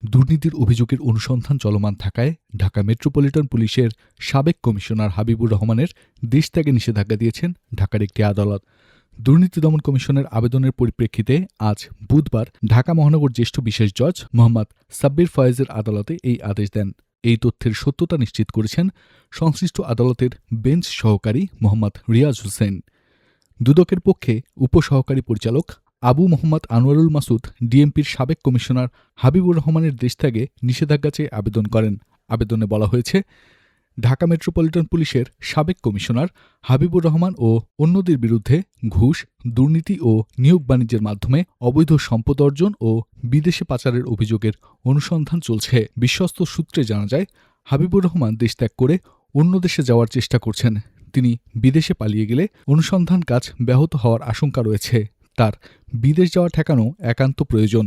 দুর্নীতির অভিযোগের অনুসন্ধান চলমান থাকায় ঢাকা মেট্রোপলিটন পুলিশের সাবেক কমিশনার হাবিবুর রহমানের দেশ ত্যাগে নিষেধাজ্ঞা দিয়েছেন ঢাকার একটি আদালত। দুর্নীতি দমন কমিশনের আবেদনের পরিপ্রেক্ষিতে আজ বুধবার ঢাকা মহানগর জ্যেষ্ঠ বিশেষ জজ মোহাম্মদ সাব্বির ফয়েজের আদালতে এই আদেশ দেন। এই তথ্যের সত্যতা নিশ্চিত করেছেন সংশ্লিষ্ট আদালতের বেঞ্চ সহকারী মোহাম্মদ রিয়াজ হোসেন। দুদকের পক্ষে উপসহকারী পরিচালক আবু মোহাম্মদ আনোয়ারুল মাসুদ ডিএমপির সাবেক কমিশনার হাবিবুর রহমানের দেশ ত্যাগে নিষেধাজ্ঞা চেয়ে আবেদন করেন। আবেদনে বলা হয়েছে, ঢাকা মেট্রোপলিটন পুলিশের সাবেক কমিশনার হাবিবুর রহমান ও অন্যদের বিরুদ্ধে ঘুষ, দুর্নীতি ও নিয়োগ বাণিজ্যের মাধ্যমে অবৈধ সম্পদ অর্জন ও বিদেশে পাচারের অভিযোগের অনুসন্ধান চলছে। বিশ্বস্ত সূত্রে জানা যায়, হাবিবুর রহমান দেশ ত্যাগ করে অন্য দেশে যাওয়ার চেষ্টা করছেন। তিনি বিদেশে পালিয়ে গেলে অনুসন্ধান কাজ ব্যাহত হওয়ার আশঙ্কা রয়েছে। তার বিদেশ যাওয়া ঠেকানো একান্ত প্রয়োজন।